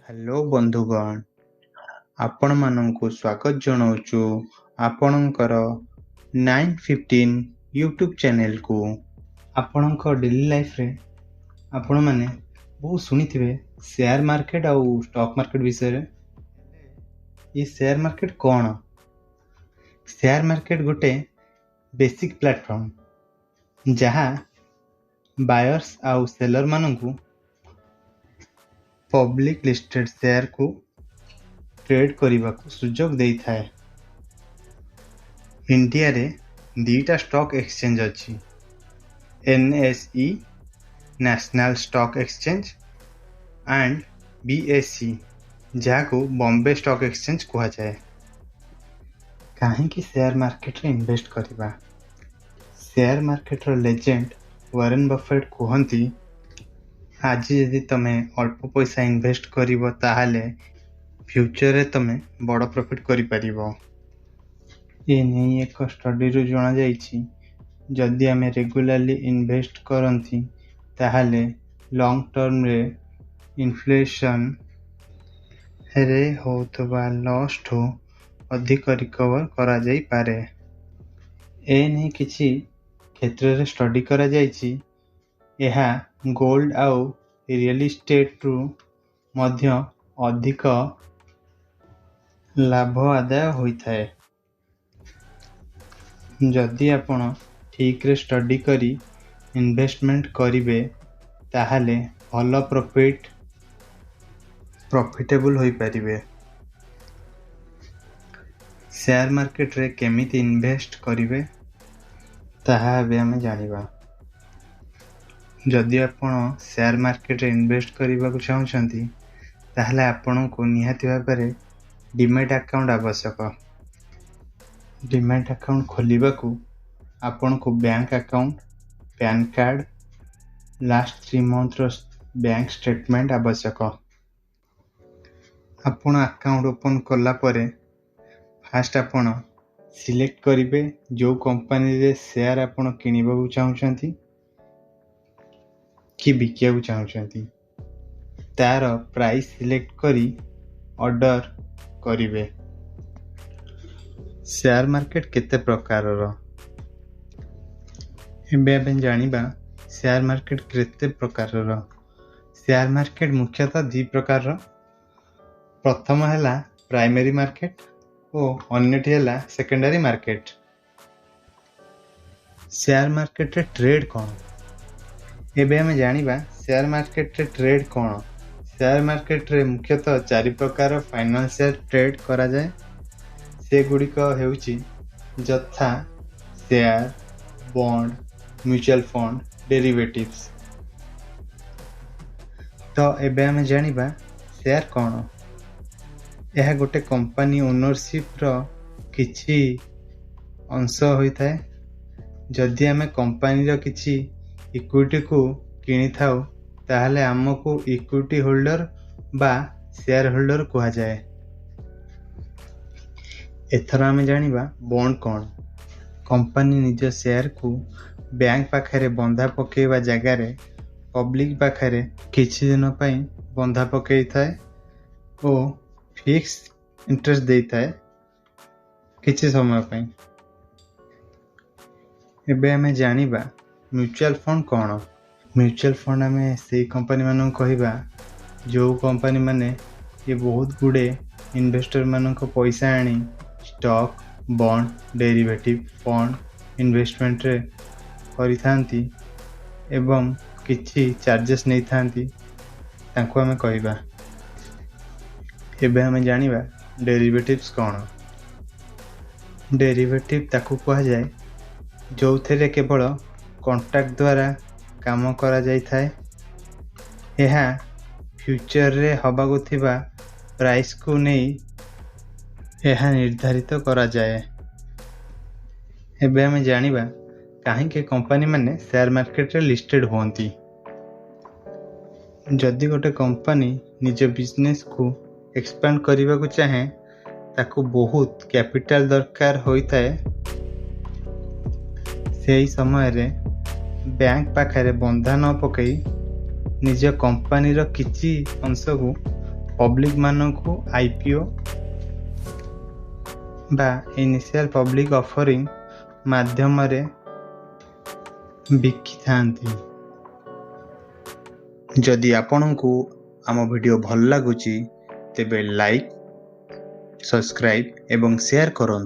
Hello ବନ୍ଧୁଗଣ, ଆପଣମାନଙ୍କୁ ସ୍ୱାଗତ ଜଣାଉଛୁ ଆପଣଙ୍କର 915 ୟୁଟ୍ୟୁବ୍ ଚ୍ୟାନେଲକୁ। ଆପଣଙ୍କ ଡେଲି ଲାଇଫରେ ଆପଣମାନେ ବହୁତ ଶୁଣିଥିବେ ସେୟାର ମାର୍କେଟ ଆଉ ଷ୍ଟକ୍ ମାର୍କେଟ ବିଷୟରେ। ଏ ସେୟାର ମାର୍କେଟ କ'ଣ? ସେୟାର ମାର୍କେଟ ଗୋଟେ ବେସିକ୍ ପ୍ଲାଟଫର୍ମ ଯାହା ବାୟର୍ସ ଆଉ ସେଲର ମାନଙ୍କୁ ପବ୍ଲିକ୍ ଲିଷ୍ଟେଡ୍ ସେୟାରକୁ ଟ୍ରେଡ୍ କରିବାକୁ ସୁଯୋଗ ଦେଇଥାଏ। ଇଣ୍ଡିଆରେ ଦୁଇଟା ଷ୍ଟକ୍ ଏକ୍ସଚେଞ୍ଜ ଅଛି, NSE national stock exchange and BSE ଯାହାକୁ ବମ୍ବେ ଷ୍ଟକ୍ ଏକ୍ସଚେଞ୍ଜ କୁହାଯାଏ। କାହିଁକି ସେୟାର ମାର୍କେଟରେ ଇନଭେଷ୍ଟ କରିବା? ସେୟାର ମାର୍କେଟର ଲେଜେଣ୍ଡ ୱାରେନ୍ ବଫେଟ୍ କୁହନ୍ତି, ଆଜି ଯଦି ତମେ ଅଳ୍ପ ପଇସା ଇନଭେଷ୍ଟ କରିବ ତାହେଲେ ଫ୍ୟୁଚରରେ ତମେ ବଡ଼ ପ୍ରଫିଟ୍ କରିପାରିବ। ଏ ନେଇ ଏକ ଷ୍ଟଡିରୁ ଜଣାଯାଇଛି, ଯଦି ଆମେ ରେଗୁଲାରଲି ଇନଭେଷ୍ଟ କରନ୍ତି ତାହେଲେ ଲଙ୍ଗ୍ ଟର୍ମରେ ଇନଫ୍ଲେସନରେ ହେଉଥିବା ଲସ୍ଠୁ ଅଧିକ ରିକଭର କରାଯାଇପାରେ। ଏ ନେଇ କିଛି କ୍ଷେତ୍ରରେ ଷ୍ଟଡି କରାଯାଇଛି, ଏହା ଗୋଲ୍ଡ ଆଉ ରିଅଲ ଇଷ୍ଟେଟରୁ ମଧ୍ୟ ଅଧିକ ଲାଭ ଆଦାୟ ହୋଇଥାଏ। ଯଦି ଆପଣ ଠିକରେ ଷ୍ଟଡି କରି ଇନଭେଷ୍ଟମେଣ୍ଟ କରିବେ ତାହେଲେ ଭଲ ପ୍ରଫିଟେବୁଲ ହୋଇପାରିବେ। ସେୟାର ମାର୍କେଟରେ କେମିତି ଇନଭେଷ୍ଟ କରିବେ ତାହା ଏବେ ଆମେ ଜାଣିବା। ଯଦି ଆପଣ ସେୟାର ମାର୍କେଟରେ ଇନଭେଷ୍ଟ କରିବାକୁ ଚାହୁଁଛନ୍ତି ତାହେଲେ ଆପଣଙ୍କୁ ନିହାତି ଭାବରେ ଡିମ୍ୟାଟ୍ ଆକାଉଣ୍ଟ ଆବଶ୍ୟକ। ଡିମ୍ୟାଟ୍ ଆକାଉଣ୍ଟ ଖୋଲିବାକୁ ଆପଣଙ୍କୁ bank account, PAN card, last 3 ମନ୍ଥର ବ୍ୟାଙ୍କ ଷ୍ଟେଟମେଣ୍ଟ ଆବଶ୍ୟକ। ଆପଣ ଆକାଉଣ୍ଟ ଓପନ୍ କଲା ପରେ ଫାଷ୍ଟ ଆପଣ ସିଲେକ୍ଟ କରିବେ ଯେଉଁ କମ୍ପାନୀରେ ସେୟାର ଆପଣ କିଣିବାକୁ ଚାହୁଁଛନ୍ତି କି ବିକିବାକୁ ଚାହୁଁଛନ୍ତି, ତାର ପ୍ରାଇସ୍ ସିଲେକ୍ଟ କରି ଅର୍ଡର କରିବେ। ସେୟାର ମାର୍କେଟ କେତେ ପ୍ରକାରର? ଏବେ ଆମେ ଜାଣିବା ସେୟାର ମାର୍କେଟ କେତେ ପ୍ରକାରର। ସେୟାର ମାର୍କେଟ ମୁଖ୍ୟତଃ 2 ପ୍ରକାରର। ପ୍ରଥମ ହେଲା ପ୍ରାଇମେରୀ ମାର୍କେଟ ଓ ଅନ୍ୟଟି ହେଲା ସେକେଣ୍ଡାରୀ ମାର୍କେଟ। ସେୟାର ମାର୍କେଟରେ ଟ୍ରେଡ୍ କ'ଣ? ଏବେ ଆମେ ଜାଣିବା ସେୟାର ମାର୍କେଟରେ ଟ୍ରେଡ୍ କ'ଣ। ସେୟାର ମାର୍କେଟରେ ମୁଖ୍ୟତଃ 4 ପ୍ରକାର ଫାଇନାନ୍ସିଆଲ ଟ୍ରେଡ୍ କରାଯାଏ। ସେଗୁଡ଼ିକ ହେଉଛି ଯଥା share, bond, mutual fund, derivatives. ତ ଏବେ ଆମେ ଜାଣିବା ସେୟାର କ'ଣ। ଏହା ଗୋଟେ କମ୍ପାନୀ ଓନରସିପ୍ର କିଛି ଅଂଶ ହୋଇଥାଏ। ଯଦି ଆମେ କମ୍ପାନୀର କିଛି ଇକ୍ୱିଟିକୁ କିଣିଥାଉ ତାହେଲେ ଆମକୁ ଇକ୍ୱିଟି ହୋଲ୍ଡର ବା ସେୟାର ହୋଲ୍ଡର କୁହାଯାଏ। ଏଥର ଆମେ ଜାଣିବା ବଣ୍ଡ କ'ଣ। କମ୍ପାନୀ ନିଜ ସେୟାରକୁ ବ୍ୟାଙ୍କ ପାଖରେ ବନ୍ଧା ପକାଇବା ଜାଗାରେ ପବ୍ଲିକ ପାଖରେ କିଛି ଦିନ ପାଇଁ ବନ୍ଧା ପକାଇଥାଏ ଓ ଫିକ୍ସ ଇଣ୍ଟରେଷ୍ଟ ଦେଇଥାଏ କିଛି ସମୟ ପାଇଁ। ଏବେ ଆମେ ଜାଣିବା ମ୍ୟୁଚୁଆଲ ଫଣ୍ଡ କ'ଣ। ମ୍ୟୁଚୁଆଲ ଫଣ୍ଡ ଆମେ ସେଇ କମ୍ପାନୀମାନଙ୍କୁ କହିବା ଯେଉଁ କମ୍ପାନୀମାନେ ବହୁତ ଗୁଡ଼ିଏ ଇନଭେଷ୍ଟରମାନଙ୍କ ପଇସା ଆଣି ଷ୍ଟକ୍, ବଣ୍ଡ, ଡେରିଭେଟିଭ୍, ଫଣ୍ଡ ଇନଭେଷ୍ଟମେଣ୍ଟରେ କରିଥାନ୍ତି ଏବଂ କିଛି ଚାର୍ଜେସ୍ ନେଇଥାନ୍ତି, ତାଙ୍କୁ ଆମେ କହିବା। ଏବେ ଆମେ ଜାଣିବା ଡେରିଭେଟିଭ୍ସ କ'ଣ। ଡେରିଭେଟିଭ୍ ତାକୁ କୁହାଯାଏ ଯେଉଁଥିରେ କେବଳ କଣ୍ଟ୍ରାକ୍ଟ ଦ୍ୱାରା କାମ କରାଯାଇଥାଏ। ଏହା ଫ୍ୟୁଚରରେ ହେବାକୁ ଥିବା ପ୍ରାଇସ୍କୁ ନେଇ ଏହା ନିର୍ଦ୍ଧାରିତ କରାଯାଏ। ଏବେ ଆମେ ଜାଣିବା କାହିଁକି କମ୍ପାନୀମାନେ ସେୟାର ମାର୍କେଟରେ ଲିଷ୍ଟେଡ୍ ହୁଅନ୍ତି। ଯଦି ଗୋଟେ କମ୍ପାନୀ ନିଜ ବିଜନେସକୁ ଏକ୍ସପାଣ୍ଡ କରିବାକୁ ଚାହେଁ ତାକୁ ବହୁତ କ୍ୟାପିଟାଲ ଦରକାର ହୋଇଥାଏ। ସେହି ସମୟରେ ବ୍ୟାଙ୍କ ପାଖରେ ବନ୍ଧା ନ ପକାଇ ନିଜ କମ୍ପାନୀର କିଛି ଅଂଶକୁ ପବ୍ଲିକ୍ ମାନଙ୍କୁ IPO ବା ଇନିସିଆଲ ପବ୍ଲିକ୍ ଅଫରିଂ ମାଧ୍ୟମରେ ବିକିଥାନ୍ତି। ଯଦି ଆପଣଙ୍କୁ ଆମ ଭିଡ଼ିଓ ଭଲ ଲାଗୁଛି ତେବେ ଲାଇକ୍, ସବସ୍କ୍ରାଇବ୍ ଏବଂ ସେୟାର କରନ୍ତୁ।